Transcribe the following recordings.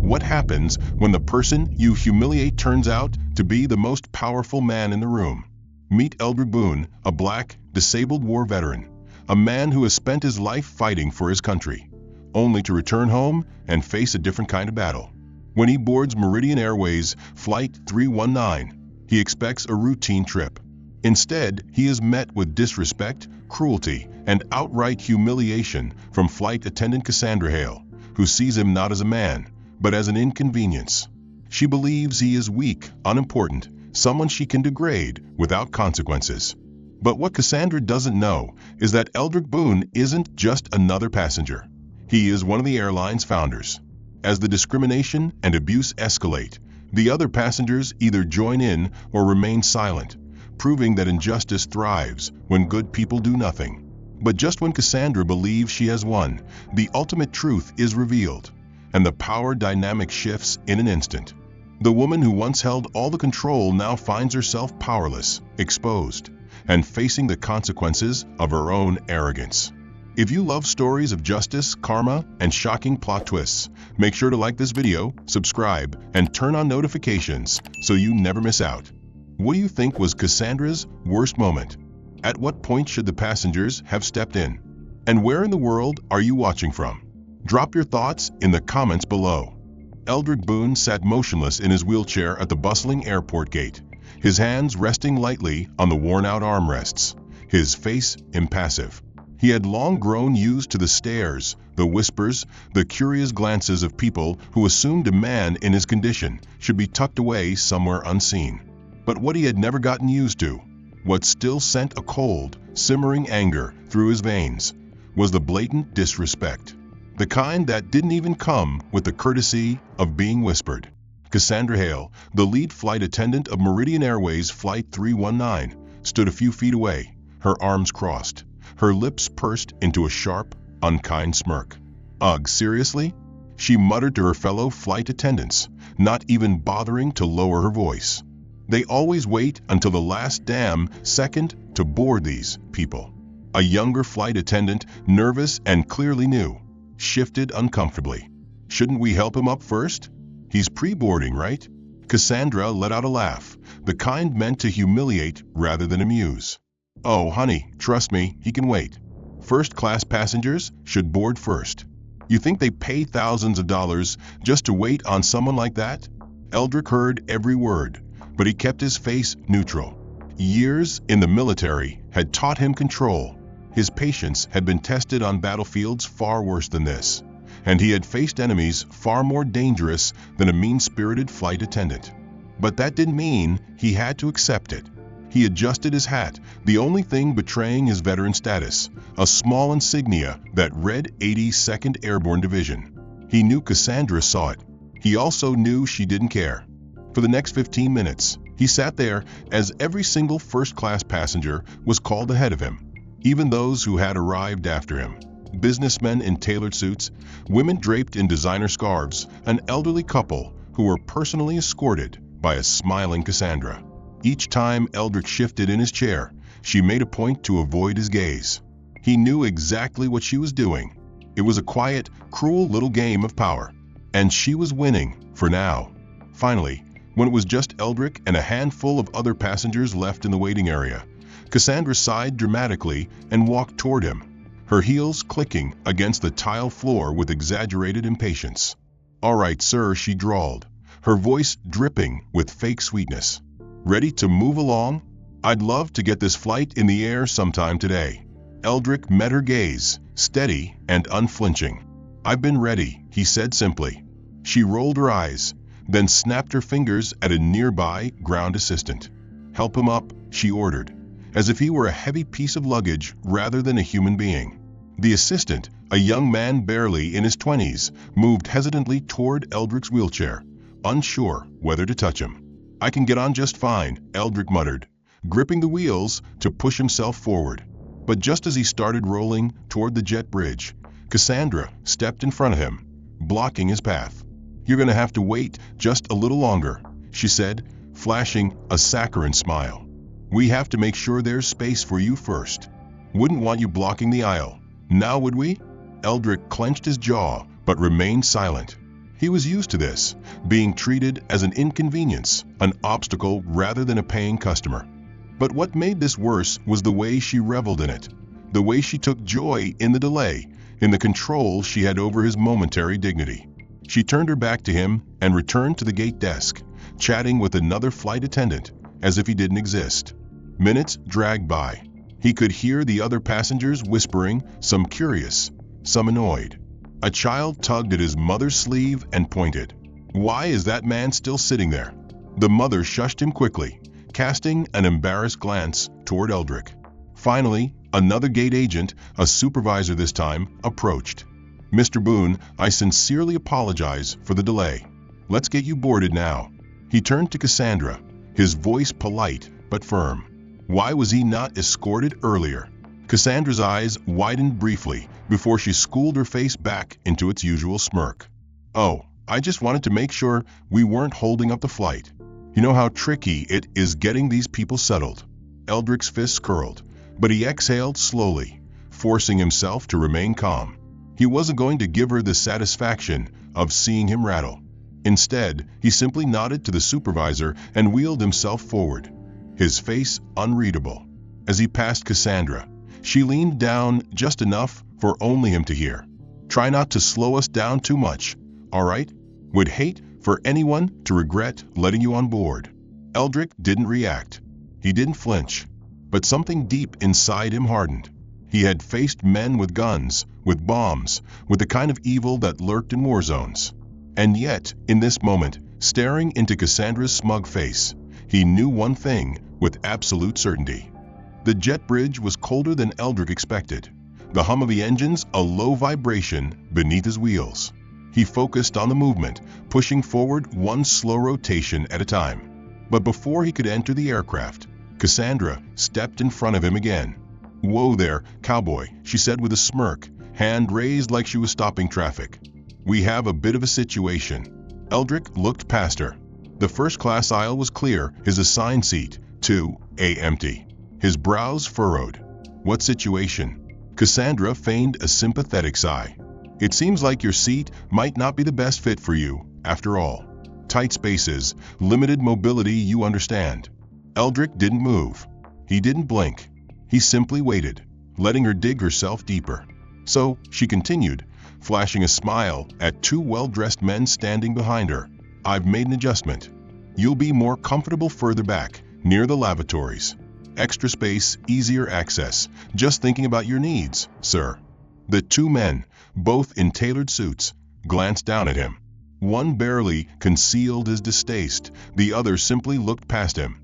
What happens when the person you humiliate turns out to be the most powerful man in the room? Meet Eldric Boone, a black, disabled war veteran, a man who has spent his life fighting for his country, only to return home and face a different kind of battle. When he boards Meridian Airways Flight 319, he expects a routine trip. Instead, he is met with disrespect, cruelty, and outright humiliation from flight attendant Cassandra Hale, who sees him not as a man, but as an inconvenience. She believes he is weak, unimportant, someone she can degrade without consequences. But what Cassandra doesn't know is that Eldric Boone isn't just another passenger. He is one of the airline's founders. As the discrimination and abuse escalate, the other passengers either join in or remain silent, proving that injustice thrives when good people do nothing. But just when Cassandra believes she has won, the ultimate truth is revealed, and the power dynamic shifts in an instant. The woman who once held all the control now finds herself powerless, exposed, and facing the consequences of her own arrogance. If you love stories of justice, karma, and shocking plot twists, make sure to like this video, subscribe, and turn on notifications so you never miss out. What do you think was Cassandra's worst moment? At what point should the passengers have stepped in? And where in the world are you watching from? Drop your thoughts in the comments below. Eldric Boone sat motionless in his wheelchair at the bustling airport gate, his hands resting lightly on the worn-out armrests, his face impassive. He had long grown used to the stares, the whispers, the curious glances of people who assumed a man in his condition should be tucked away somewhere unseen. But what he had never gotten used to, what still sent a cold, simmering anger through his veins, was the blatant disrespect. The kind that didn't even come with the courtesy of being whispered. Cassandra Hale, the lead flight attendant of Meridian Airways Flight 319, stood a few feet away, her arms crossed, her lips pursed into a sharp, unkind smirk. "Ugh, seriously?" she muttered to her fellow flight attendants, not even bothering to lower her voice. They always wait until the last damn second to board these people. A younger flight attendant, nervous and clearly new, shifted uncomfortably. "Shouldn't we help him up first? He's pre-boarding, right?" Cassandra let out a laugh, the kind meant to humiliate rather than amuse. "Oh, honey, trust me, he can wait. First-class passengers should board first. You think they pay thousands of dollars just to wait on someone like that?" Eldric heard every word, but he kept his face neutral. Years in the military had taught him control. His patience had been tested on battlefields far worse than this, and he had faced enemies far more dangerous than a mean-spirited flight attendant. But that didn't mean he had to accept it. He adjusted his hat, the only thing betraying his veteran status, a small insignia that read 82nd Airborne Division. He knew Cassandra saw it. He also knew she didn't care. For the next 15 minutes, he sat there as every single first-class passenger was called ahead of him, even those who had arrived after him. Businessmen in tailored suits, women draped in designer scarves, an elderly couple who were personally escorted by a smiling Cassandra. Each time Eldric shifted in his chair, she made a point to avoid his gaze. He knew exactly what she was doing. It was a quiet, cruel little game of power, and she was winning for now. Finally, when it was just Eldric and a handful of other passengers left in the waiting area, Cassandra sighed dramatically and walked toward him, her heels clicking against the tile floor with exaggerated impatience. "All right, sir," she drawled, her voice dripping with fake sweetness. "Ready to move along? I'd love to get this flight in the air sometime today." Eldric met her gaze, steady and unflinching. "I've been ready," he said simply. She rolled her eyes, then snapped her fingers at a nearby ground assistant. "Help him up," she ordered, as if he were a heavy piece of luggage rather than a human being. The assistant, a young man barely in his 20s, moved hesitantly toward Eldric's wheelchair, unsure whether to touch him. "I can get on just fine," Eldric muttered, gripping the wheels to push himself forward. But just as he started rolling toward the jet bridge, Cassandra stepped in front of him, blocking his path. "You're going to have to wait just a little longer," she said, flashing a saccharine smile. "We have to make sure there's space for you first. Wouldn't want you blocking the aisle. Now would we?" Eldric clenched his jaw, but remained silent. He was used to this, being treated as an inconvenience, an obstacle rather than a paying customer. But what made this worse was the way she reveled in it, the way she took joy in the delay, in the control she had over his momentary dignity. She turned her back to him and returned to the gate desk, chatting with another flight attendant, as if he didn't exist. Minutes dragged by. He could hear the other passengers whispering, some curious, some annoyed. A child tugged at his mother's sleeve and pointed. "Why is that man still sitting there?" The mother shushed him quickly, casting an embarrassed glance toward Eldric. Finally, another gate agent, a supervisor this time, approached. "Mr. Boone, I sincerely apologize for the delay. Let's get you boarded now." He turned to Cassandra, his voice polite but firm. Why was he not escorted earlier? Cassandra's eyes widened briefly before she schooled her face back into its usual smirk. "Oh, I just wanted to make sure we weren't holding up the flight. You know how tricky it is getting these people settled." Eldric's fists curled, but he exhaled slowly, forcing himself to remain calm. He wasn't going to give her the satisfaction of seeing him rattle. Instead, he simply nodded to the supervisor and wheeled himself forward, his face unreadable. As he passed Cassandra, she leaned down just enough for only him to hear. "Try not to slow us down too much, all right? Would hate for anyone to regret letting you on board." Eldric didn't react. He didn't flinch. But something deep inside him hardened. He had faced men with guns, with bombs, with the kind of evil that lurked in war zones. And yet, in this moment, staring into Cassandra's smug face, he knew one thing with absolute certainty. The jet bridge was colder than Eldric expected, the hum of the engines a low vibration beneath his wheels. He focused on the movement, pushing forward one slow rotation at a time. But before he could enter the aircraft, Cassandra stepped in front of him again. "Whoa there, cowboy," she said with a smirk, hand raised like she was stopping traffic. "We have a bit of a situation." Eldric looked past her. The first-class aisle was clear, his assigned seat, 2A, empty. His brows furrowed. "What situation?" Cassandra feigned a sympathetic sigh. "It seems like your seat might not be the best fit for you, after all. Tight spaces, limited mobility, you understand." Eldric didn't move. He didn't blink. He simply waited, letting her dig herself deeper. So, she continued, flashing a smile at two well-dressed men standing behind her. "I've made an adjustment. You'll be more comfortable further back, near the lavatories. Extra space, easier access. Just thinking about your needs, sir." The two men, both in tailored suits, glanced down at him. One barely concealed his distaste, the other simply looked past him,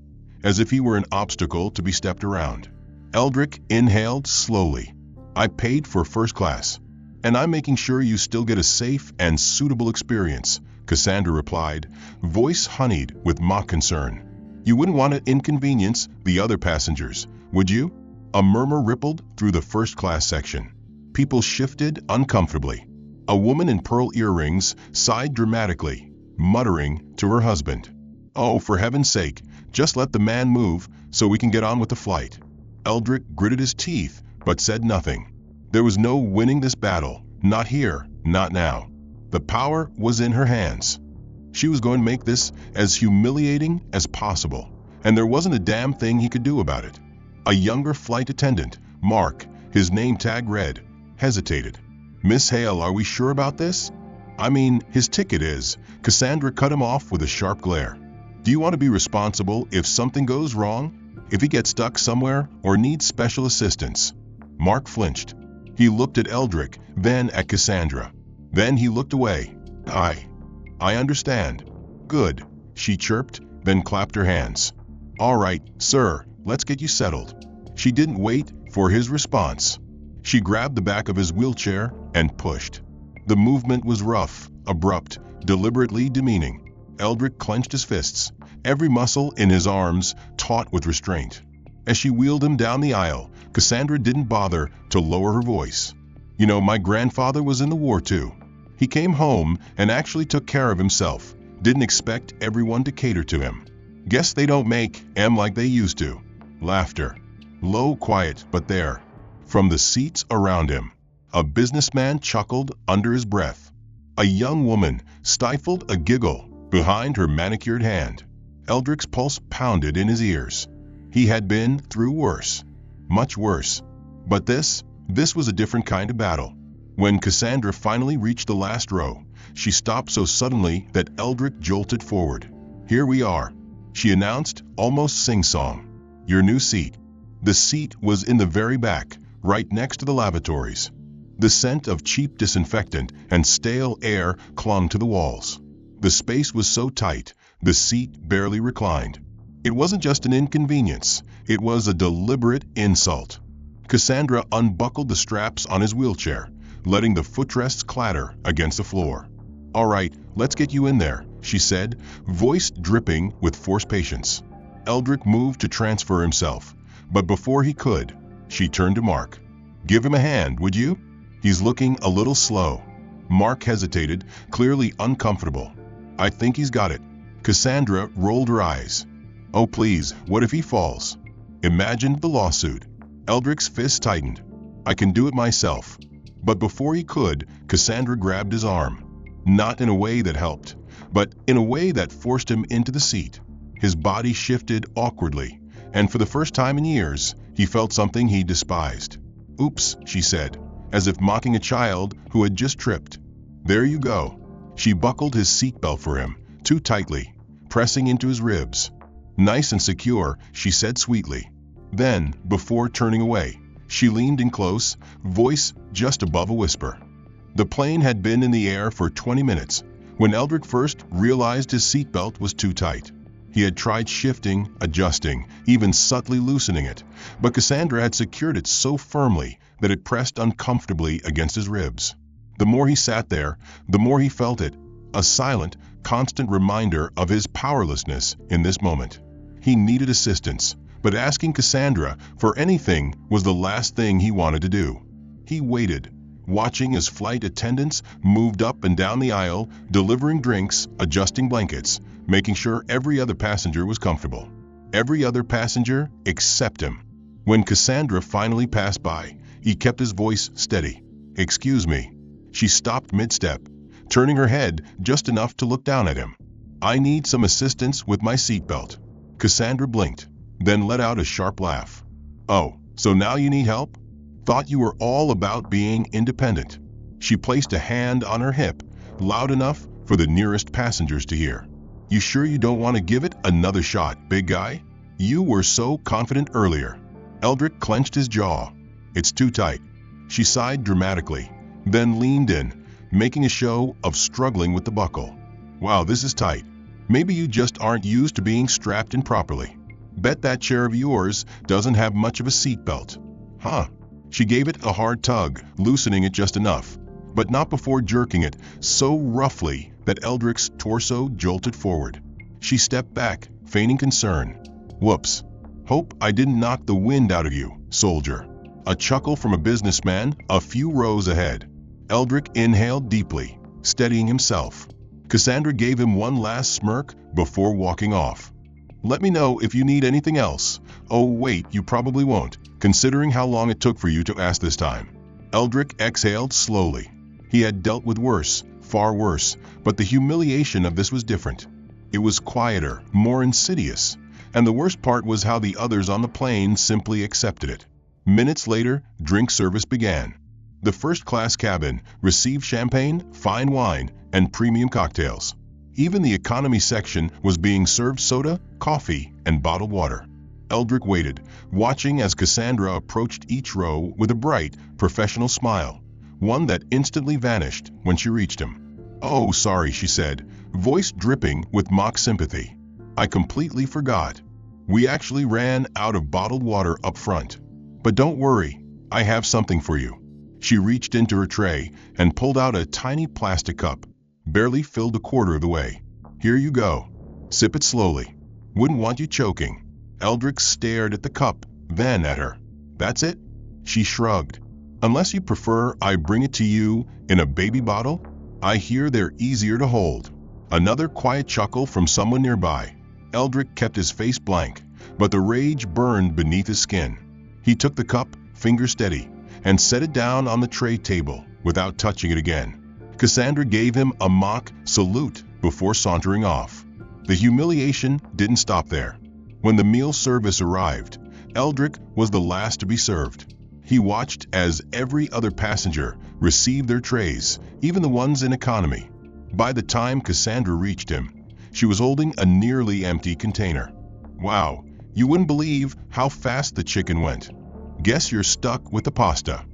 as if he were an obstacle to be stepped around. Eldric inhaled slowly. "I paid for first class, and I'm making sure you still get a safe and suitable experience," Cassandra replied, voice honeyed with mock concern. "You wouldn't want to inconvenience the other passengers, would you?" A murmur rippled through the first-class section. People shifted uncomfortably. A woman in pearl earrings sighed dramatically, muttering to her husband, "Oh, for heaven's sake, just let the man move so we can get on with the flight." Eldric gritted his teeth, but said nothing. There was no winning this battle, not here, not now. The power was in her hands. She was going to make this as humiliating as possible, and there wasn't a damn thing he could do about it. A younger flight attendant, Mark, his name tag read, hesitated. "Miss Hale, are we sure about this?" "I mean, his ticket is." Cassandra cut him off with a sharp glare. "Do you want to be responsible if something goes wrong? If he gets stuck somewhere or needs special assistance?" Mark flinched. He looked at Eldric, then at Cassandra. Then he looked away. I understand." "Good," she chirped, then clapped her hands. "All right, sir, let's get you settled." She didn't wait for his response. She grabbed the back of his wheelchair and pushed. The movement was rough, abrupt, deliberately demeaning. Eldric clenched his fists, every muscle in his arms taut with restraint. As she wheeled him down the aisle, Cassandra didn't bother to lower her voice. "You know, my grandfather was in the war too. He came home and actually took care of himself. Didn't expect everyone to cater to him. Guess they don't make em like they used to." Laughter. Low, quiet, but there. From the seats around him, a businessman chuckled under his breath. A young woman stifled a giggle behind her manicured hand. Eldric's pulse pounded in his ears. He had been through worse. Much worse. But this was a different kind of battle. When Cassandra finally reached the last row, she stopped so suddenly that Eldric jolted forward. "Here we are," she announced, almost sing-song. "Your new seat." The seat was in the very back, right next to the lavatories. The scent of cheap disinfectant and stale air clung to the walls. The space was so tight, the seat barely reclined. It wasn't just an inconvenience, it was a deliberate insult. Cassandra unbuckled the straps on his wheelchair, letting the footrests clatter against the floor. "All right, let's get you in there," she said, voice dripping with forced patience. Eldric moved to transfer himself, but before he could, she turned to Mark. "Give him a hand, would you? He's looking a little slow." Mark hesitated, clearly uncomfortable. "I think he's got it." Cassandra rolled her eyes. "Oh please, what if he falls?" Imagined the lawsuit. Eldric's fist tightened. "I can do it myself." But before he could, Cassandra grabbed his arm. Not in a way that helped, but in a way that forced him into the seat. His body shifted awkwardly, and for the first time in years, he felt something he despised. "Oops," she said, as if mocking a child who had just tripped. "There you go." She buckled his seatbelt for him, too tightly, pressing into his ribs. "Nice and secure," she said sweetly. Then, before turning away, she leaned in close, voice just above a whisper. The plane had been in the air for 20 minutes when Eldric first realized his seatbelt was too tight. He had tried shifting, adjusting, even subtly loosening it, but Cassandra had secured it so firmly that it pressed uncomfortably against his ribs. The more he sat there, the more he felt it, a silent, constant reminder of his powerlessness in this moment. He needed assistance, but asking Cassandra for anything was the last thing he wanted to do. He waited, watching as flight attendants moved up and down the aisle, delivering drinks, adjusting blankets, making sure every other passenger was comfortable. Every other passenger except him. When Cassandra finally passed by, he kept his voice steady. "Excuse me." She stopped mid-step, turning her head just enough to look down at him. "I need some assistance with my seatbelt." Cassandra blinked, then let out a sharp laugh. "Oh, so now you need help? Thought you were all about being independent." She placed a hand on her hip, loud enough for the nearest passengers to hear. "You sure you don't want to give it another shot, big guy? You were so confident earlier." Eldric clenched his jaw. "It's too tight." She sighed dramatically, then leaned in, making a show of struggling with the buckle. "Wow, this is tight. Maybe you just aren't used to being strapped in properly. Bet that chair of yours doesn't have much of a seatbelt." "Huh?" She gave it a hard tug, loosening it just enough, but not before jerking it so roughly that Eldric's torso jolted forward. She stepped back, feigning concern. "Whoops. Hope I didn't knock the wind out of you, soldier." A chuckle from a businessman a few rows ahead. Eldric inhaled deeply, steadying himself. Cassandra gave him one last smirk before walking off. "Let me know if you need anything else." "Oh wait, you probably won't, considering how long it took for you to ask this time." Eldric exhaled slowly. He had dealt with worse, far worse, but the humiliation of this was different. It was quieter, more insidious, and the worst part was how the others on the plane simply accepted it. Minutes later, drink service began. The first-class cabin received champagne, fine wine, and premium cocktails. Even the economy section was being served soda, coffee, and bottled water. Eldric waited, watching as Cassandra approached each row with a bright, professional smile, one that instantly vanished when she reached him. "Oh, sorry," she said, voice dripping with mock sympathy. "I completely forgot. We actually ran out of bottled water up front. But don't worry, I have something for you." She reached into her tray and pulled out a tiny plastic cup, barely filled a quarter of the way. "Here you go. Sip it slowly. Wouldn't want you choking." Eldric stared at the cup, then at her. "That's it?" She shrugged. "Unless you prefer I bring it to you in a baby bottle? I hear they're easier to hold." Another quiet chuckle from someone nearby. Eldric kept his face blank, but the rage burned beneath his skin. He took the cup, finger steady, and set it down on the tray table without touching it again. Cassandra gave him a mock salute before sauntering off. The humiliation didn't stop there. When the meal service arrived, Eldric was the last to be served. He watched as every other passenger received their trays, even the ones in economy. By the time Cassandra reached him, she was holding a nearly empty container. Wow, you wouldn't believe how fast the chicken went. Guess you're stuck with the pasta.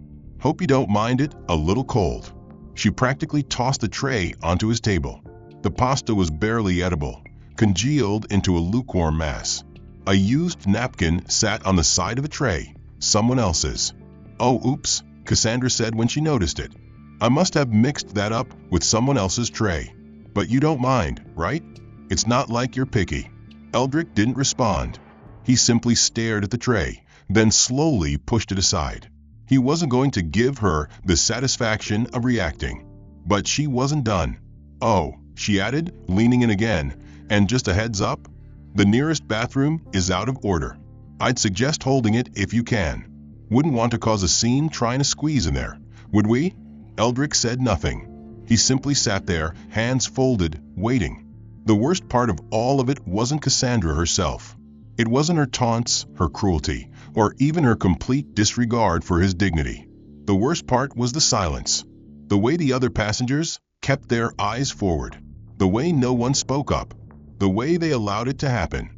Hope you don't mind it a little cold. She practically tossed the tray onto his table. The pasta was barely edible, congealed into a lukewarm mass. A used napkin sat on the side of a tray, someone else's. "Oh, oops," Cassandra said when she noticed it. "I must have mixed that up with someone else's tray. But you don't mind, right? It's not like you're picky." Eldric didn't respond. He simply stared at the tray, then slowly pushed it aside. He wasn't going to give her the satisfaction of reacting. But she wasn't done. "Oh," she added, leaning in again, "and just a heads up, the nearest bathroom is out of order. I'd suggest holding it if you can. Wouldn't want to cause a scene trying to squeeze in there, would we?" Eldric said nothing. He simply sat there, hands folded, waiting. The worst part of all of it wasn't Cassandra herself. It wasn't her taunts, her cruelty, or even her complete disregard for his dignity. The worst part was the silence. The way the other passengers kept their eyes forward. The way no one spoke up. The way they allowed it to happen.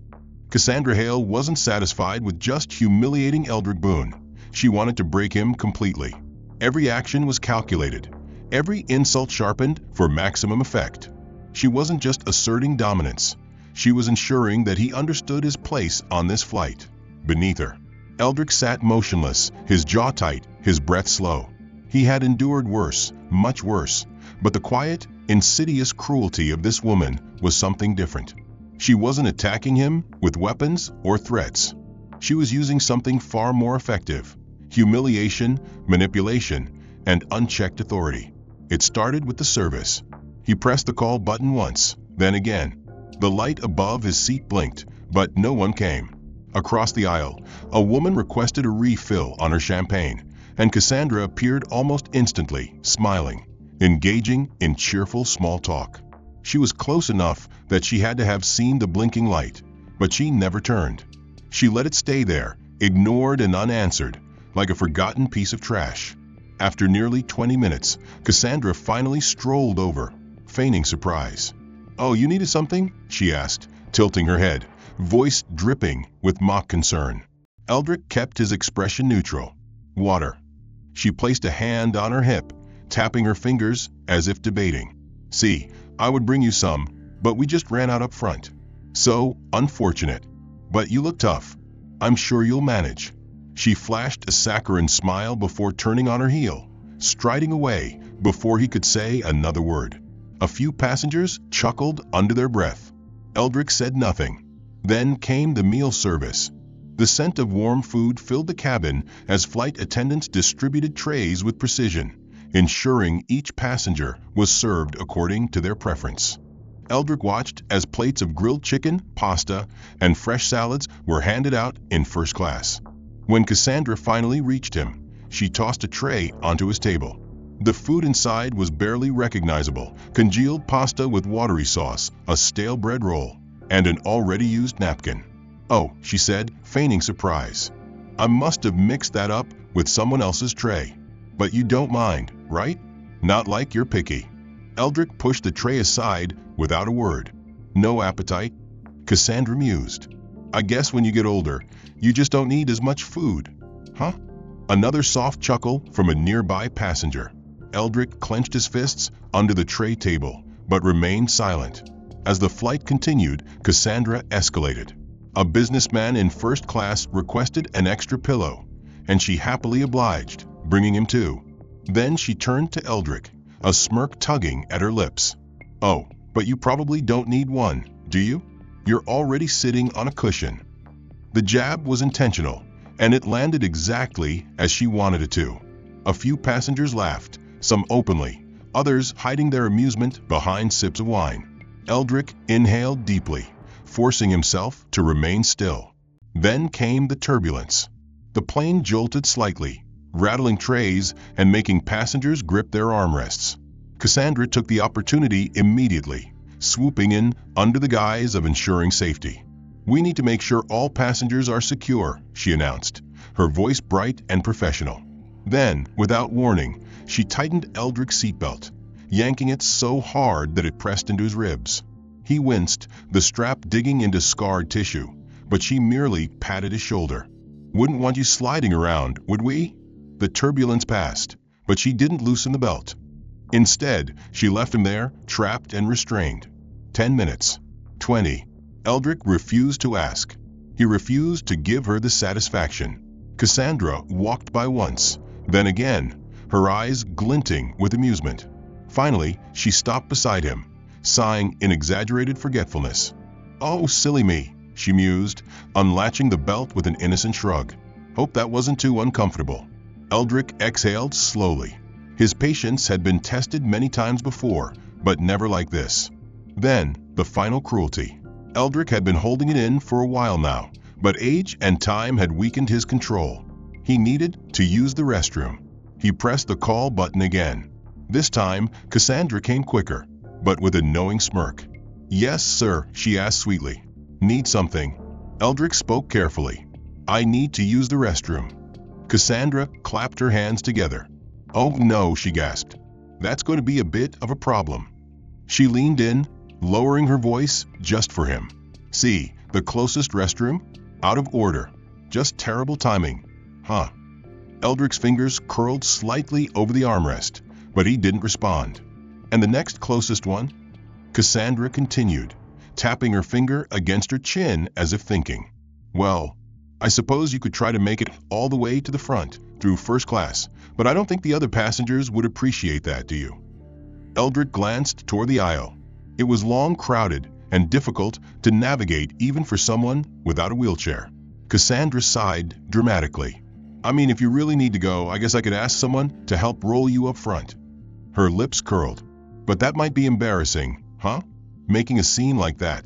Cassandra Hale wasn't satisfied with just humiliating Eldric Boone. She wanted to break him completely. Every action was calculated. Every insult sharpened for maximum effect. She wasn't just asserting dominance. She was ensuring that he understood his place on this flight. Beneath her, Eldric sat motionless, his jaw tight, his breath slow. He had endured worse, much worse, but the quiet, insidious cruelty of this woman was something different. She wasn't attacking him with weapons or threats. She was using something far more effective: humiliation, manipulation, and unchecked authority. It started with the service. He pressed the call button once, then again. The light above his seat blinked, but no one came. Across the aisle, a woman requested a refill on her champagne, and Cassandra appeared almost instantly, smiling, engaging in cheerful small talk. She was close enough that she had to have seen the blinking light, but she never turned. She let it stay there, ignored and unanswered, like a forgotten piece of trash. After nearly 20 minutes, Cassandra finally strolled over, feigning surprise. "Oh, you needed something?" she asked, tilting her head, voice dripping with mock concern. Eldric kept his expression neutral. "Water." She placed a hand on her hip, tapping her fingers as if debating. "See, I would bring you some, but we just ran out up front. So, unfortunate. But you look tough. I'm sure you'll manage." She flashed a saccharine smile before turning on her heel, striding away before he could say another word. A few passengers chuckled under their breath. Eldric said nothing. Then came the meal service. The scent of warm food filled the cabin as flight attendants distributed trays with precision, ensuring each passenger was served according to their preference. Eldric watched as plates of grilled chicken, pasta, and fresh salads were handed out in first class. When Cassandra finally reached him, she tossed a tray onto his table. The food inside was barely recognizable: congealed pasta with watery sauce, a stale bread roll, and an already used napkin. "Oh," she said, feigning surprise. "I must have mixed that up with someone else's tray. But you don't mind, right? Not like you're picky." Eldric pushed the tray aside without a word. "No appetite?" Cassandra mused. "I guess when you get older, you just don't need as much food." "Huh?" Another soft chuckle from a nearby passenger. Eldric clenched his fists under the tray table, but remained silent. As the flight continued, Cassandra escalated. A businessman in first class requested an extra pillow, and she happily obliged, bringing him two. Then she turned to Eldric, a smirk tugging at her lips. "Oh, but you probably don't need one, do you? You're already sitting on a cushion." The jab was intentional, and it landed exactly as she wanted it to. A few passengers laughed, some openly, others hiding their amusement behind sips of wine. Eldric inhaled deeply, forcing himself to remain still. Then came the turbulence. The plane jolted slightly, rattling trays and making passengers grip their armrests. Cassandra took the opportunity immediately, swooping in under the guise of ensuring safety. "We need to make sure all passengers are secure," she announced, her voice bright and professional. Then, without warning, she tightened Eldric's seatbelt, yanking it so hard that it pressed into his ribs. He winced, the strap digging into scarred tissue, but she merely patted his shoulder. "Wouldn't want you sliding around, would we?" The turbulence passed, but she didn't loosen the belt. Instead, she left him there, trapped and restrained. 10 minutes. 20. Eldric refused to ask. He refused to give her the satisfaction. Cassandra walked by once, then again, her eyes glinting with amusement. Finally, she stopped beside him, sighing in exaggerated forgetfulness. "Oh, silly me," she mused, unlatching the belt with an innocent shrug. "Hope that wasn't too uncomfortable." Eldric exhaled slowly. His patience had been tested many times before, but never like this. Then, the final cruelty. Eldric had been holding it in for a while now, but age and time had weakened his control. He needed to use the restroom. He pressed the call button again. This time, Cassandra came quicker, but with a knowing smirk. "Yes, sir," she asked sweetly. "Need something?" Eldric spoke carefully. "I need to use the restroom." Cassandra clapped her hands together. "Oh no," she gasped. "That's going to be a bit of a problem." She leaned in, lowering her voice just for him. "See, the closest restroom? Out of order. Just terrible timing. Huh?" Eldric's fingers curled slightly over the armrest, but he didn't respond. "And the next closest one?" Cassandra continued, tapping her finger against her chin as if thinking. "Well, I suppose you could try to make it all the way to the front, through first class, but I don't think the other passengers would appreciate that, do you?" Eldric glanced toward the aisle. It was long, crowded, and difficult to navigate even for someone without a wheelchair. Cassandra sighed dramatically. "I mean, if you really need to go, I guess I could ask someone to help roll you up front." Her lips curled. "But that might be embarrassing, huh? Making a scene like that."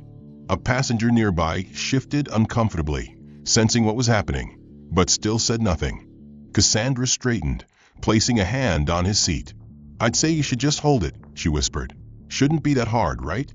A passenger nearby shifted uncomfortably, sensing what was happening, but still said nothing. Cassandra straightened, placing a hand on his seat. "I'd say you should just hold it," she whispered. "Shouldn't be that hard, right?"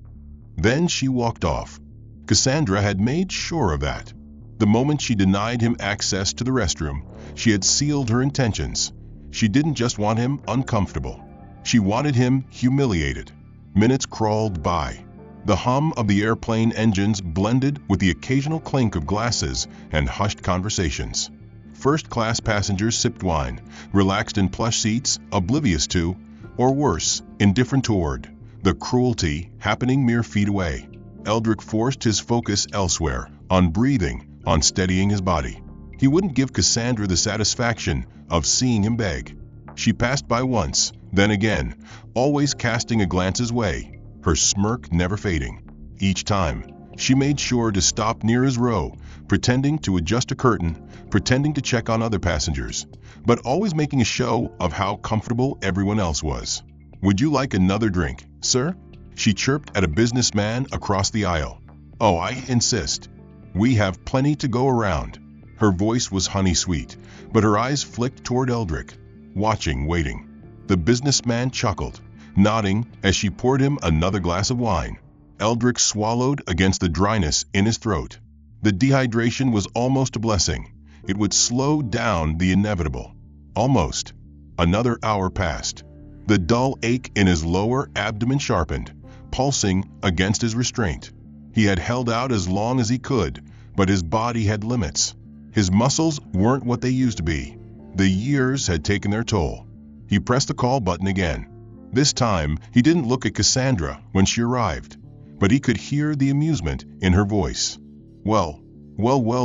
Then she walked off. Cassandra had made sure of that. The moment she denied him access to the restroom, she had sealed her intentions. She didn't just want him uncomfortable. She wanted him humiliated. Minutes crawled by. The hum of the airplane engines blended with the occasional clink of glasses and hushed conversations. First-class passengers sipped wine, relaxed in plush seats, oblivious to, or worse, indifferent toward, the cruelty happening mere feet away. Eldric forced his focus elsewhere, on breathing, on steadying his body. He wouldn't give Cassandra the satisfaction of seeing him beg. She passed by once, then again, always casting a glance his way, her smirk never fading. Each time, she made sure to stop near his row, pretending to adjust a curtain, pretending to check on other passengers, but always making a show of how comfortable everyone else was. "Would you like another drink, sir?" she chirped at a businessman across the aisle. "Oh, I insist. We have plenty to go around." Her voice was honey-sweet, but her eyes flicked toward Eldric, watching, waiting. The businessman chuckled, nodding as she poured him another glass of wine. Eldric swallowed against the dryness in his throat. The dehydration was almost a blessing. It would slow down the inevitable. Almost. Another hour passed. The dull ache in his lower abdomen sharpened, pulsing against his restraint. He had held out as long as he could, but his body had limits. His muscles weren't what they used to be. The years had taken their toll. He pressed the call button again. This time, he didn't look at Cassandra when she arrived, but he could hear the amusement in her voice. Well,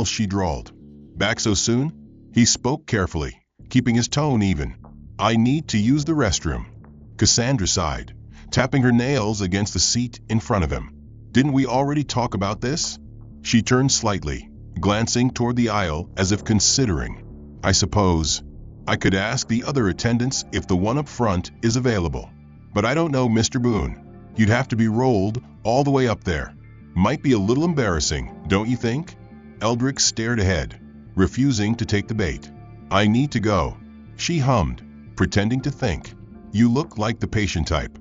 she drawled. "Back so soon?" He spoke carefully, keeping his tone even. "I need to use the restroom." Cassandra sighed, tapping her nails against the seat in front of him. "Didn't we already talk about this?" She turned slightly, glancing toward the aisle as if considering. "I suppose I could ask the other attendants if the one up front is available. But I don't know, Mr. Boone. You'd have to be rolled all the way up there. Might be a little embarrassing, don't you think?" Eldric stared ahead, refusing to take the bait. "I need to go," she hummed, pretending to think. "You look like the patient type."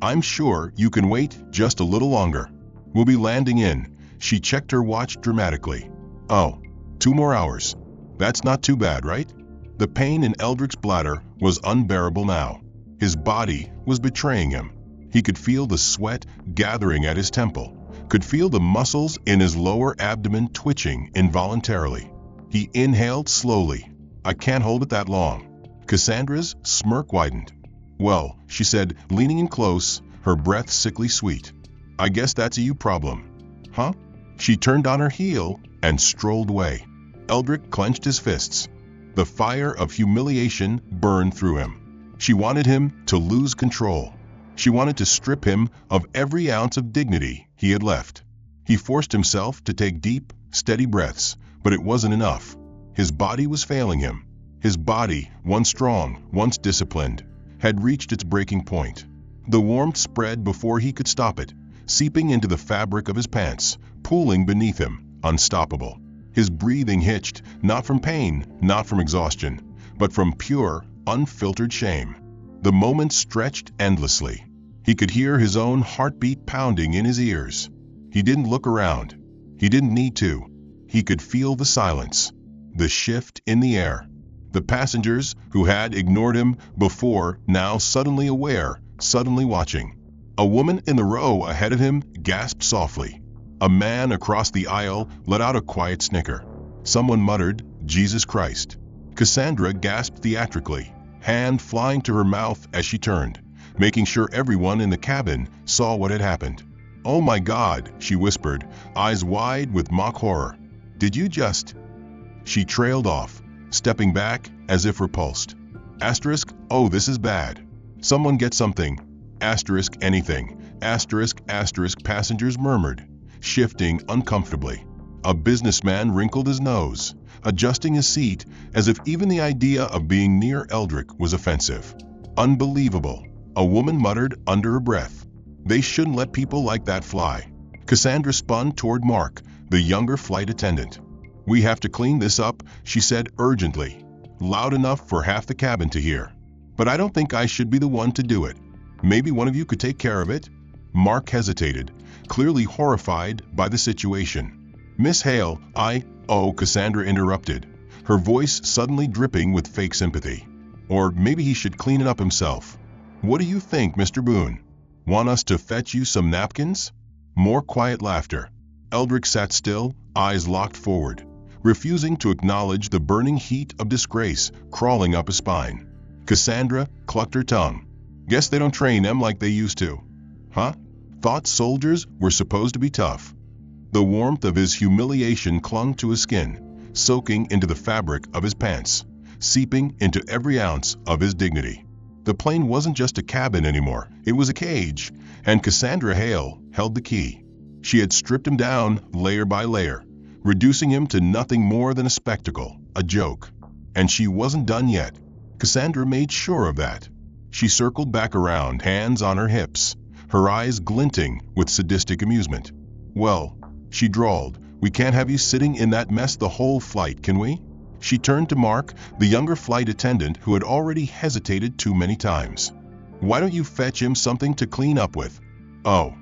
I'm sure you can wait just a little longer. We'll be landing in. She checked her watch dramatically. Oh, 2 more hours. That's not too bad, right? The pain in Eldric's bladder was unbearable now. His body was betraying him. He could feel the sweat gathering at his temple, could feel the muscles in his lower abdomen twitching involuntarily. He inhaled slowly. I can't hold it that long. Cassandra's smirk widened. Well, she said, leaning in close, her breath sickly sweet. I guess that's a you problem. Huh? She turned on her heel and strolled away. Eldric clenched his fists. The fire of humiliation burned through him. She wanted him to lose control. She wanted to strip him of every ounce of dignity he had left. He forced himself to take deep, steady breaths, but it wasn't enough. His body was failing him. His body, once strong, once disciplined, had reached its breaking point. The warmth spread before he could stop it, seeping into the fabric of his pants, pooling beneath him, unstoppable. His breathing hitched, not from pain, not from exhaustion, but from pure, unfiltered shame. The moments stretched endlessly. He could hear his own heartbeat pounding in his ears. He didn't look around. He didn't need to. He could feel the silence, the shift in the air. The passengers who had ignored him before, now suddenly aware, suddenly watching. A woman in the row ahead of him gasped softly. A man across the aisle let out a quiet snicker. Someone muttered, Jesus Christ. Cassandra gasped theatrically, hand flying to her mouth as she turned, making sure everyone in the cabin saw what had happened. Oh my God, she whispered, eyes wide with mock horror. Did you just... She trailed off, stepping back as if repulsed. Asterisk, oh this is bad. Someone get something. Asterisk anything. Asterisk, passengers murmured, shifting uncomfortably. A businessman wrinkled his nose, adjusting his seat as if even the idea of being near Eldric was offensive. Unbelievable, a woman muttered under her breath. They shouldn't let people like that fly. Cassandra spun toward Mark, the younger flight attendant. We have to clean this up, she said urgently, loud enough for half the cabin to hear. But I don't think I should be the one to do it. Maybe one of you could take care of it? Mark hesitated, clearly horrified by the situation. Miss Hale, Cassandra interrupted, her voice suddenly dripping with fake sympathy. Or maybe he should clean it up himself. What do you think, Mr. Boone? Want us to fetch you some napkins? More quiet laughter. Eldric sat still, eyes locked forward, refusing to acknowledge the burning heat of disgrace crawling up his spine. Cassandra clucked her tongue. Guess they don't train them like they used to. Huh? Thought soldiers were supposed to be tough. The warmth of his humiliation clung to his skin, soaking into the fabric of his pants, seeping into every ounce of his dignity. The plane wasn't just a cabin anymore, it was a cage, and Cassandra Hale held the key. She had stripped him down layer by layer, reducing him to nothing more than a spectacle, a joke. And she wasn't done yet. Cassandra made sure of that. She circled back around, hands on her hips, her eyes glinting with sadistic amusement. Well, she drawled, we can't have you sitting in that mess the whole flight, can we? She turned to Mark, the younger flight attendant who had already hesitated too many times. Why don't you fetch him something to clean up with? Oh,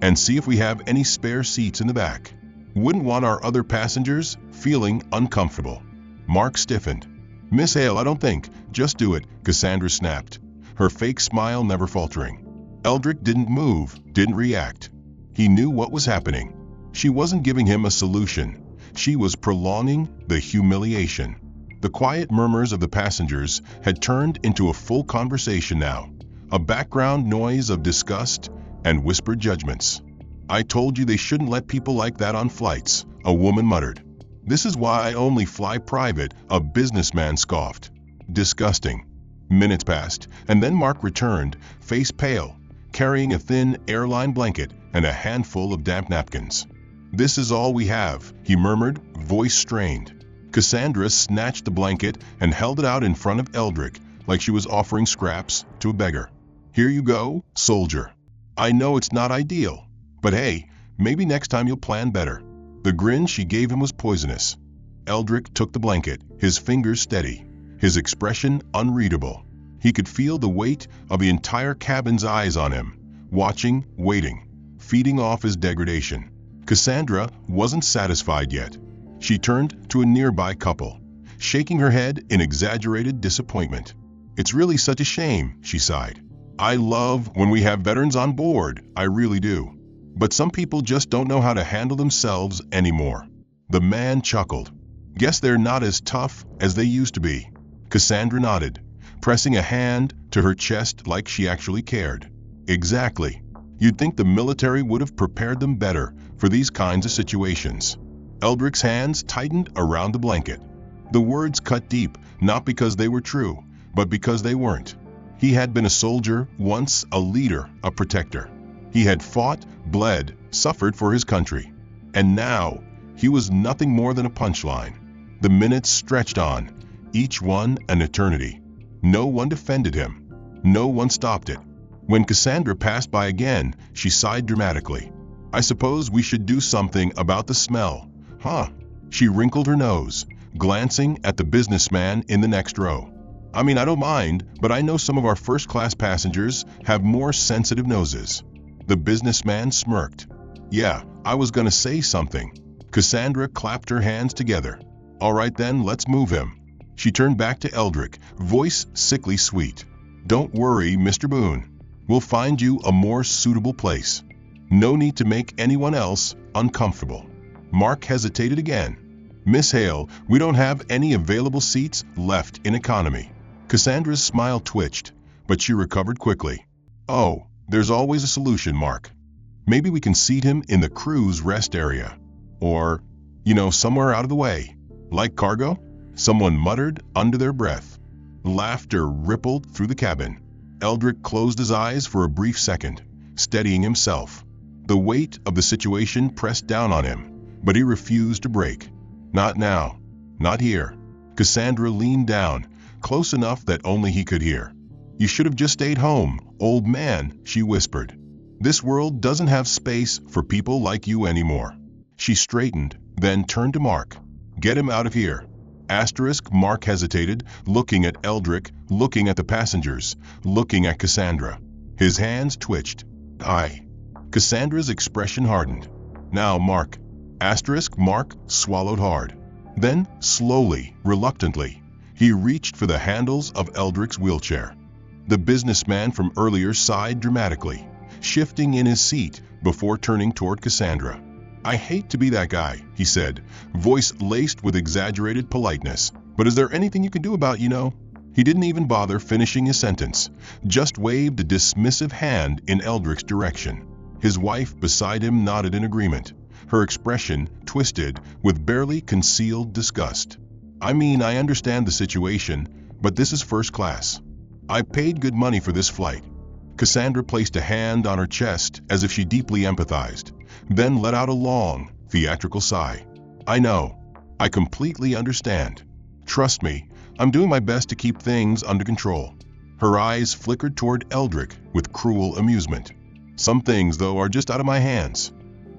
and see if we have any spare seats in the back. Wouldn't want our other passengers feeling uncomfortable. Mark stiffened. Miss Hale, I don't think. Just do it, Cassandra snapped, her fake smile never faltering. Eldric didn't move, didn't react. He knew what was happening. She wasn't giving him a solution. She was prolonging the humiliation. The quiet murmurs of the passengers had turned into a full conversation now, a background noise of disgust and whispered judgments. I told you they shouldn't let people like that on flights, a woman muttered. This is why I only fly private, a businessman scoffed. Disgusting. Minutes passed, and then Mark returned, face pale, carrying a thin airline blanket and a handful of damp napkins. This is all we have, he murmured, voice strained. Cassandra snatched the blanket and held it out in front of Eldric like she was offering scraps to a beggar. Here you go, soldier. I know it's not ideal, but hey, maybe next time you'll plan better. The grin she gave him was poisonous. Eldric took the blanket, his fingers steady, his expression unreadable. He could feel the weight of the entire cabin's eyes on him, watching, waiting, feeding off his degradation. Cassandra wasn't satisfied yet. She turned to a nearby couple, shaking her head in exaggerated disappointment. "It's really such a shame," she sighed. "I love when we have veterans on board, I really do. But some people just don't know how to handle themselves anymore." The man chuckled. "Guess they're not as tough as they used to be." Cassandra nodded, pressing a hand to her chest like she actually cared. "Exactly. You'd think the military would have prepared them better for these kinds of situations." Eldric's hands tightened around the blanket. The words cut deep, not because they were true, but because they weren't. He had been a soldier, once a leader, a protector. He had fought, bled, suffered for his country. And now, he was nothing more than a punchline. The minutes stretched on, each one an eternity. No one defended him. No one stopped it. When Cassandra passed by again, she sighed dramatically. "I suppose we should do something about the smell, huh?" She wrinkled her nose, glancing at the businessman in the next row. "I mean, I don't mind, but I know some of our first-class passengers have more sensitive noses." The businessman smirked. "Yeah, I was gonna say something." Cassandra clapped her hands together. "All right then, let's move him." She turned back to Eldric, voice sickly sweet. "Don't worry, Mr. Boone. We'll find you a more suitable place. No need to make anyone else uncomfortable." Mark hesitated again. "Miss Hale, we don't have any available seats left in economy." Cassandra's smile twitched, but she recovered quickly. "Oh, there's always a solution, Mark. Maybe we can seat him in the crew's rest area. Or, somewhere out of the way. Like cargo?" Someone muttered under their breath. Laughter rippled through the cabin. Eldric closed his eyes for a brief second, steadying himself. The weight of the situation pressed down on him, but he refused to break. "Not now. Not here." Cassandra leaned down, close enough that only he could hear. "You should have just stayed home, old man," she whispered. "This world doesn't have space for people like you anymore." She straightened, then turned to Mark. "Get him out of here." Mark hesitated, looking at Eldric, looking at the passengers, looking at Cassandra. His hands twitched. "Aye." Cassandra's expression hardened. "Now, Mark." Mark swallowed hard. Then, slowly, reluctantly, he reached for the handles of Eldric's wheelchair. The businessman from earlier sighed dramatically, shifting in his seat before turning toward Cassandra. "I hate to be that guy," he said, voice laced with exaggerated politeness. "But is there anything you can do about, He didn't even bother finishing his sentence, just waved a dismissive hand in Eldric's direction. His wife beside him nodded in agreement, her expression twisted with barely concealed disgust. "I mean, I understand the situation, but this is first class. I paid good money for this flight." Cassandra placed a hand on her chest as if she deeply empathized, then let out a long, theatrical sigh. "I know. I completely understand. Trust me, I'm doing my best to keep things under control." Her eyes flickered toward Eldric with cruel amusement. "Some things, though, are just out of my hands."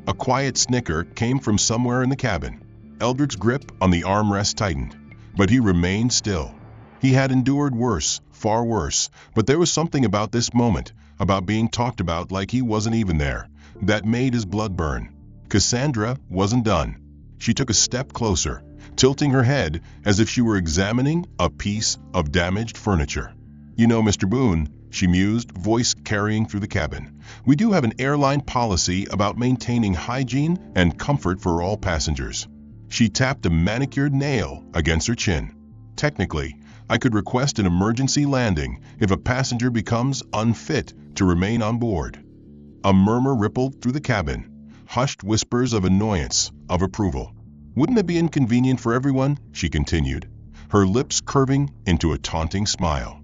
A quiet snicker came from somewhere in the cabin. Eldric's grip on the armrest tightened, but he remained still. He had endured worse, far worse, but there was something about this moment, about being talked about like he wasn't even there, that made his blood burn. Cassandra wasn't done. She took a step closer, tilting her head as if she were examining a piece of damaged furniture. Mr. Boone," she mused, voice carrying through the cabin, "we do have an airline policy about maintaining hygiene and comfort for all passengers." She tapped a manicured nail against her chin. "Technically, I could request an emergency landing if a passenger becomes unfit to remain on board." A murmur rippled through the cabin, hushed whispers of annoyance, of approval. "Wouldn't it be inconvenient for everyone?" she continued, her lips curving into a taunting smile.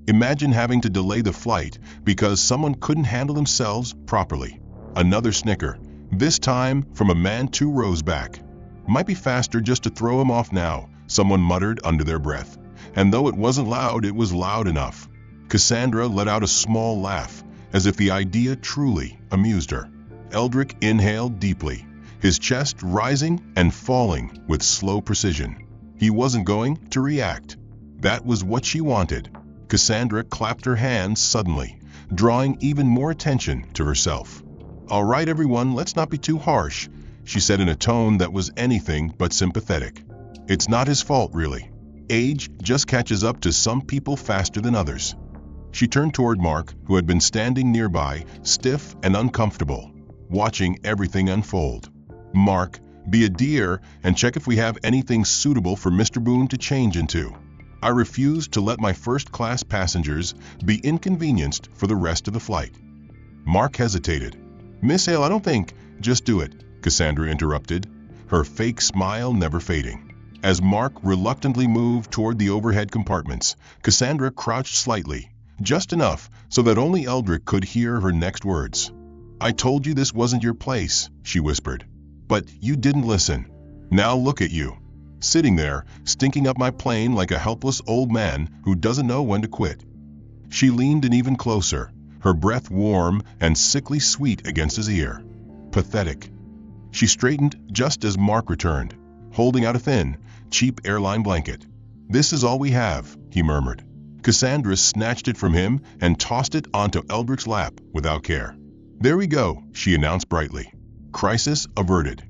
"Imagine having to delay the flight because someone couldn't handle themselves properly." Another snicker, this time from a man 2 rows back. "Might be faster just to throw him off now," someone muttered under their breath. And though it wasn't loud, it was loud enough. Cassandra let out a small laugh, as if the idea truly amused her. Eldric inhaled deeply, his chest rising and falling with slow precision. He wasn't going to react. That was what she wanted. Cassandra clapped her hands suddenly, drawing even more attention to herself. "All right, everyone, let's not be too harsh," she said in a tone that was anything but sympathetic. "It's not his fault, really. Age just catches up to some people faster than others." She turned toward Mark, who had been standing nearby, stiff and uncomfortable, watching everything unfold. "Mark, be a dear and check if we have anything suitable for Mr. Boone to change into. I refuse to let my first-class passengers be inconvenienced for the rest of the flight." Mark hesitated. "Miss Hale, I don't think—" "Just do it," Cassandra interrupted, her fake smile never fading. As Mark reluctantly moved toward the overhead compartments, Cassandra crouched slightly, just enough so that only Eldric could hear her next words. "I told you this wasn't your place," she whispered. "But you didn't listen. Now look at you, sitting there, stinking up my plane like a helpless old man who doesn't know when to quit." She leaned in even closer, her breath warm and sickly sweet against his ear. "Pathetic." She straightened just as Mark returned, holding out a thin, cheap airline blanket. "This is all we have," he murmured. Cassandra snatched it from him and tossed it onto Eldric's lap without care. "There we go," she announced brightly. "Crisis averted."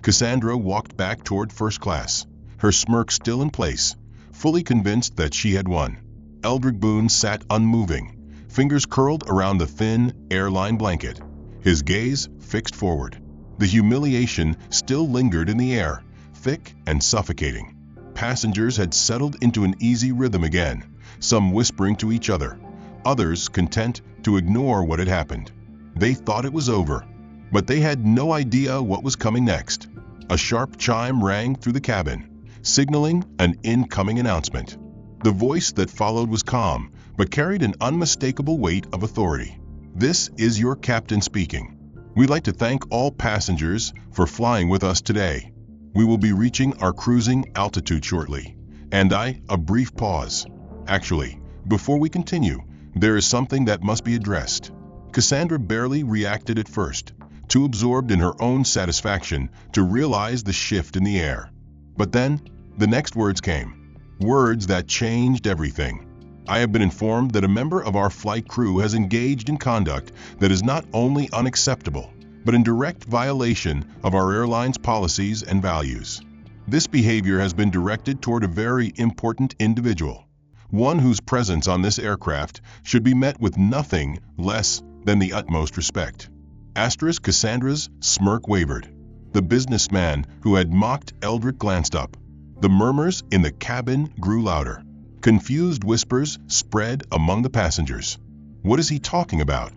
Cassandra walked back toward first class, her smirk still in place, fully convinced that she had won. Eldric Boone sat unmoving, fingers curled around the thin airline blanket, his gaze fixed forward. The humiliation still lingered in the air, thick and suffocating. Passengers had settled into an easy rhythm again, some whispering to each other, others content to ignore what had happened. They thought it was over, but they had no idea what was coming next. A sharp chime rang through the cabin, signaling an incoming announcement. The voice that followed was calm, but carried an unmistakable weight of authority. "This is your captain speaking. We'd like to thank all passengers for flying with us today. We will be reaching our cruising altitude shortly." And a brief pause. "Actually, before we continue, there is something that must be addressed." Cassandra barely reacted at first, too absorbed in her own satisfaction to realize the shift in the air. But then, the next words came. Words that changed everything. "I have been informed that a member of our flight crew has engaged in conduct that is not only unacceptable, but in direct violation of our airline's policies and values. This behavior has been directed toward a very important individual, one whose presence on this aircraft should be met with nothing less than the utmost respect." Cassandra's smirk wavered. The businessman who had mocked Eldric glanced up. The murmurs in the cabin grew louder. Confused whispers spread among the passengers. "What is he talking about?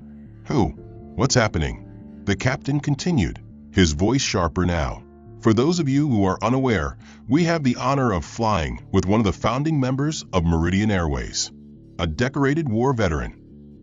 Who? What's happening?" The captain continued, his voice sharper now. "For those of you who are unaware, we have the honor of flying with one of the founding members of Meridian Airways, a decorated war veteran,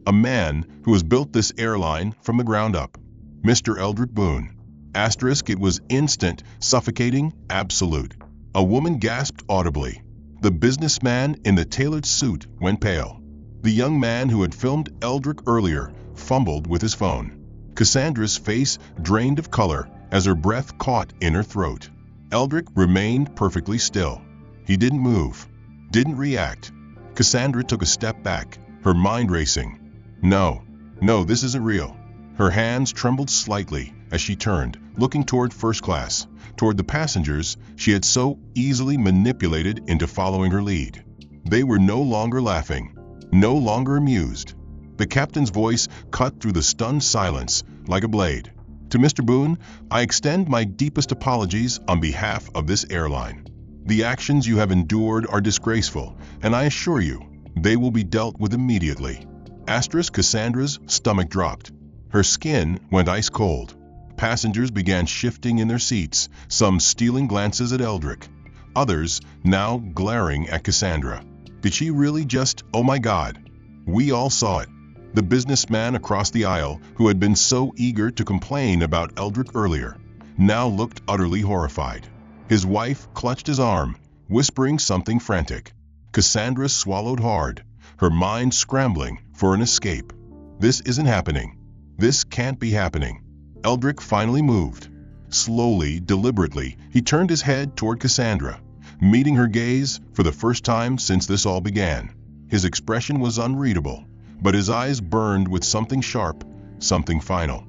a man who has built this airline from the ground up, Mr. Eldric Boone." It was instant, suffocating, absolute. A woman gasped audibly. The businessman in the tailored suit went pale. The young man who had filmed Eldric earlier fumbled with his phone. Cassandra's face drained of color as her breath caught in her throat. Eldric remained perfectly still. He didn't move, didn't react. Cassandra took a step back, her mind racing. No, this isn't real." Her hands trembled slightly as she turned, looking toward first class, toward the passengers she had so easily manipulated into following her lead. They were no longer laughing, no longer amused. The captain's voice cut through the stunned silence like a blade. "To Mr. Boone, I extend my deepest apologies on behalf of this airline. The actions you have endured are disgraceful, and I assure you, they will be dealt with immediately." Cassandra's stomach dropped. Her skin went ice cold. Passengers began shifting in their seats, some stealing glances at Eldric, others now glaring at Cassandra. Did she really just, oh my God? We all saw it. The businessman across the aisle, who had been so eager to complain about Eldric earlier, now looked utterly horrified. His wife clutched his arm, whispering something frantic. Cassandra swallowed hard, her mind scrambling for an escape. This isn't happening. This can't be happening. Eldric finally moved. Slowly, deliberately, he turned his head toward Cassandra, meeting her gaze for the first time since this all began. His expression was unreadable, but his eyes burned with something sharp, something final.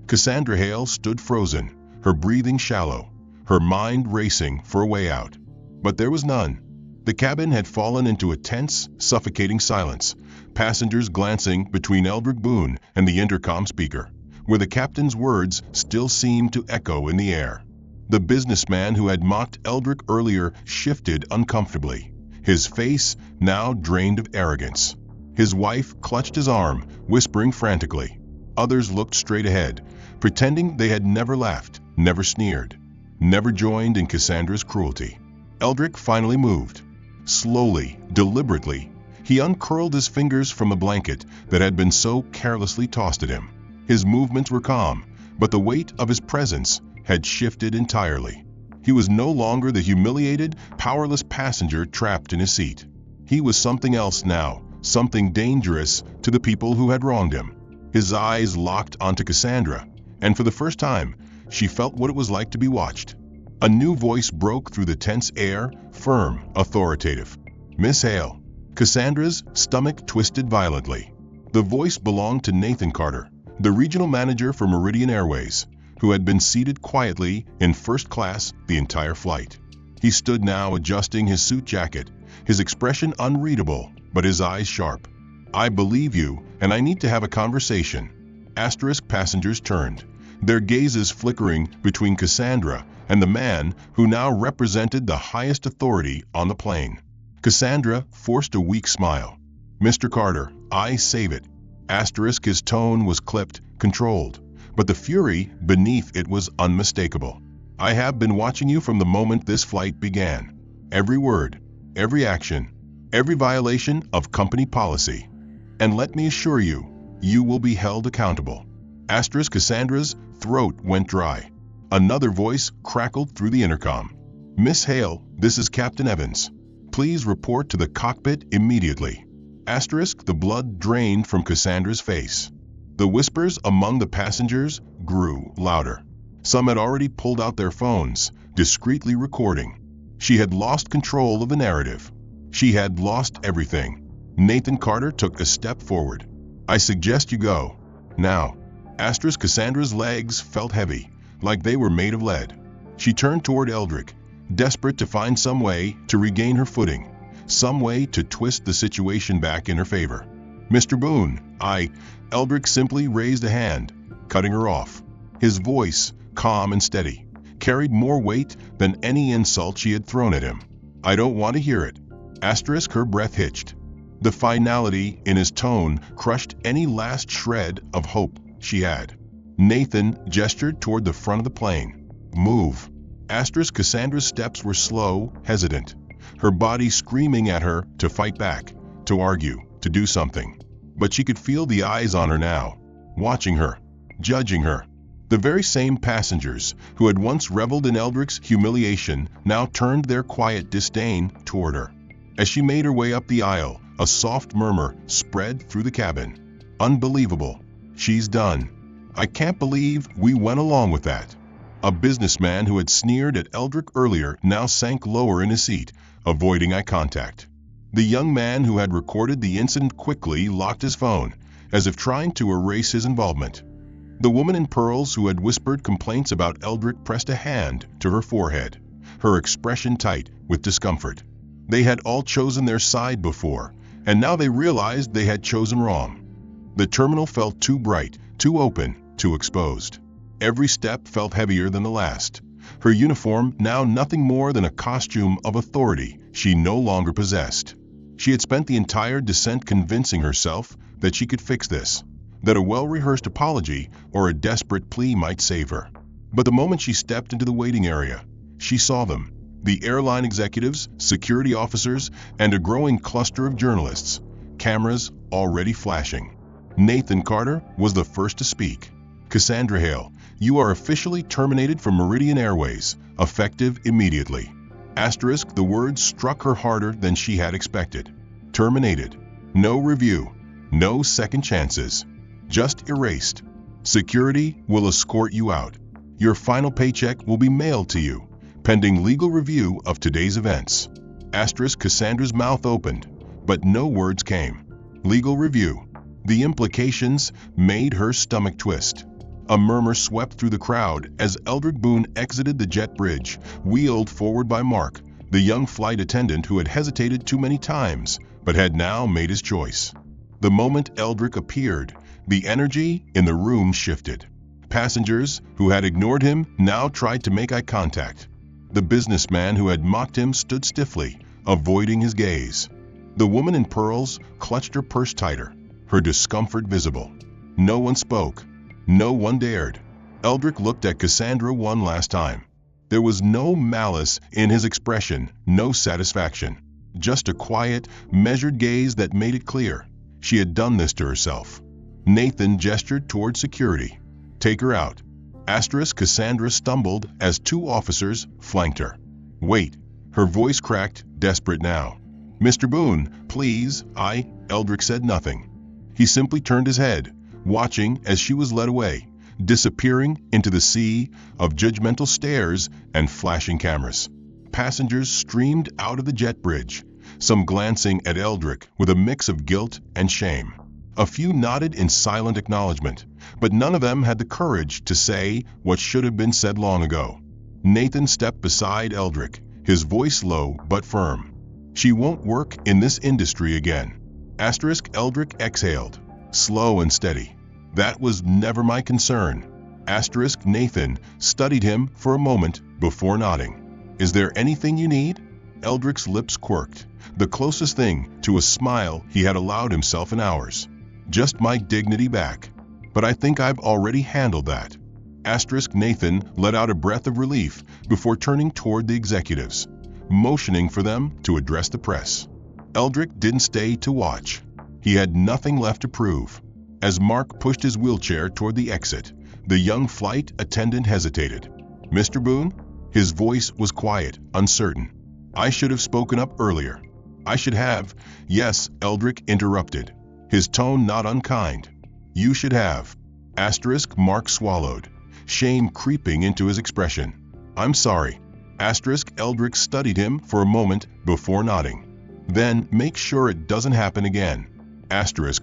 Cassandra Hale stood frozen, her breathing shallow, her mind racing for a way out. But there was none. The cabin had fallen into a tense, suffocating silence, passengers glancing between Eldric Boone and the intercom speaker, where the captain's words still seemed to echo in the air. The businessman who had mocked Eldric earlier shifted uncomfortably, his face now drained of arrogance. His wife clutched his arm, whispering frantically. Others looked straight ahead, pretending they had never laughed, never sneered, never joined in Cassandra's cruelty. Eldric finally moved. Slowly, deliberately, he uncurled his fingers from the blanket that had been so carelessly tossed at him. His movements were calm, but the weight of his presence had shifted entirely. He was no longer the humiliated, powerless passenger trapped in his seat. He was something else now, something dangerous to the people who had wronged him. His eyes locked onto Cassandra, and for the first time, she felt what it was like to be watched. A new voice broke through the tense air, firm, authoritative. "Miss Hale." Cassandra's stomach twisted violently. The voice belonged to Nathan Carter, the regional manager for Meridian Airways, who had been seated quietly in first class the entire flight. He stood now adjusting his suit jacket, his expression unreadable, but his eyes sharp. "I believe you, and I need to have a conversation." Passengers turned, their gazes flickering between Cassandra and the man who now represented the highest authority on the plane. Cassandra forced a weak smile. "Mr. Carter, I save it." His tone was clipped, controlled, but the fury beneath it was unmistakable. "I have been watching you from the moment this flight began. Every word, every action, every violation of company policy. And let me assure you, you will be held accountable." Cassandra's throat went dry. Another voice crackled through the intercom. "Miss Hale, this is Captain Evans. Please report to the cockpit immediately." The blood drained from Cassandra's face. The whispers among the passengers grew louder. Some had already pulled out their phones, discreetly recording. She had lost control of the narrative. She had lost everything. Nathan Carter took a step forward. "I suggest you go. Now." Cassandra's legs felt heavy, like they were made of lead. She turned toward Eldric, desperate to find some way to regain her footing, some way to twist the situation back in her favor. "Mr. Boone, Eldric simply raised a hand, cutting her off. His voice, calm and steady, carried more weight than any insult she had thrown at him. "I don't want to hear it." Her breath hitched. The finality in his tone crushed any last shred of hope she had. Nathan gestured toward the front of the plane. "Move." Cassandra's steps were slow, hesitant, her body screaming at her to fight back, to argue, to do something. But she could feel the eyes on her now, watching her, judging her. The very same passengers who had once reveled in Eldric's humiliation now turned their quiet disdain toward her. As she made her way up the aisle, a soft murmur spread through the cabin. "Unbelievable. She's done. I can't believe we went along with that." A businessman who had sneered at Eldric earlier now sank lower in his seat, avoiding eye contact. The young man who had recorded the incident quickly locked his phone, as if trying to erase his involvement. The woman in pearls who had whispered complaints about Eldric pressed a hand to her forehead, her expression tight with discomfort. They had all chosen their side before, and now they realized they had chosen wrong. The terminal felt too bright, too open, too exposed. Every step felt heavier than the last. Her uniform now nothing more than a costume of authority she no longer possessed. She had spent the entire descent convincing herself that she could fix this, that a well-rehearsed apology or a desperate plea might save her. But the moment she stepped into the waiting area, she saw them. The airline executives, security officers, and a growing cluster of journalists, cameras already flashing. Nathan Carter was the first to speak. "Cassandra Hale, you are officially terminated from Meridian Airways, effective immediately." The words struck her harder than she had expected. Terminated. No review. No second chances. Just erased. Security will escort you out. Your final paycheck will be mailed to you, pending legal review of today's events. Cassandra's mouth opened, but no words came. Legal review. The implications made her stomach twist. A murmur swept through the crowd as Eldric Boone exited the jet bridge, wheeled forward by Mark, the young flight attendant who had hesitated too many times, but had now made his choice. The moment Eldric appeared, the energy in the room shifted. Passengers who had ignored him now tried to make eye contact. The businessman who had mocked him stood stiffly, avoiding his gaze. The woman in pearls clutched her purse tighter, her discomfort visible. No one spoke. No one dared. Eldric looked at Cassandra one last time. There was no malice in his expression, no satisfaction. Just a quiet, measured gaze that made it clear. She had done this to herself. Nathan gestured toward security. "Take her out." Cassandra stumbled as two officers flanked her. "Wait." Her voice cracked, desperate now. "Mr. Boone, please." Eldric said nothing. He simply turned his head, watching as she was led away, disappearing into the sea of judgmental stares and flashing cameras. Passengers streamed out of the jet bridge, some glancing at Eldric with a mix of guilt and shame. A few nodded in silent acknowledgement, but none of them had the courage to say what should have been said long ago. Nathan stepped beside Eldric, his voice low but firm. "She won't work in this industry again." Eldric exhaled, slow and steady. "That was never my concern." Nathan studied him for a moment before nodding. "Is there anything you need?" Eldric's lips quirked, the closest thing to a smile he had allowed himself in hours. "Just my dignity back. But I think I've already handled that." Nathan let out a breath of relief before turning toward the executives, motioning for them to address the press. Eldric didn't stay to watch. He had nothing left to prove. As Mark pushed his wheelchair toward the exit, the young flight attendant hesitated. "Mr. Boone?" His voice was quiet, uncertain. "I should have spoken up earlier." "I should have." "Yes," Eldric interrupted, his tone not unkind. "You should have." Mark swallowed, shame creeping into his expression. "I'm sorry." Eldric studied him for a moment before nodding. "Then make sure it doesn't happen again."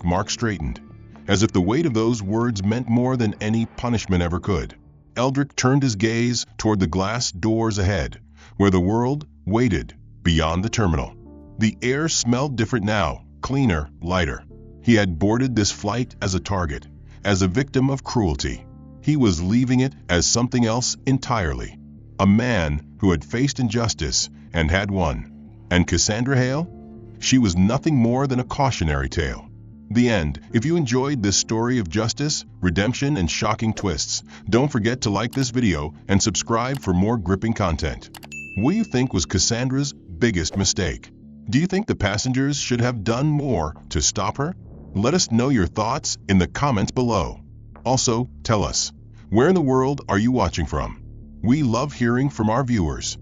Mark straightened, as if the weight of those words meant more than any punishment ever could. Eldric turned his gaze toward the glass doors ahead, where the world waited beyond the terminal. The air smelled different now, cleaner, lighter. He had boarded this flight as a target, as a victim of cruelty. He was leaving it as something else entirely. A man who had faced injustice and had won. And Cassandra Hale? She was nothing more than a cautionary tale. The end. If you enjoyed this story of justice, redemption, and shocking twists, don't forget to like this video and subscribe for more gripping content. What do you think was Cassandra's biggest mistake? Do you think the passengers should have done more to stop her? Let us know your thoughts in the comments below. Also, tell us, where in the world are you watching from? We love hearing from our viewers.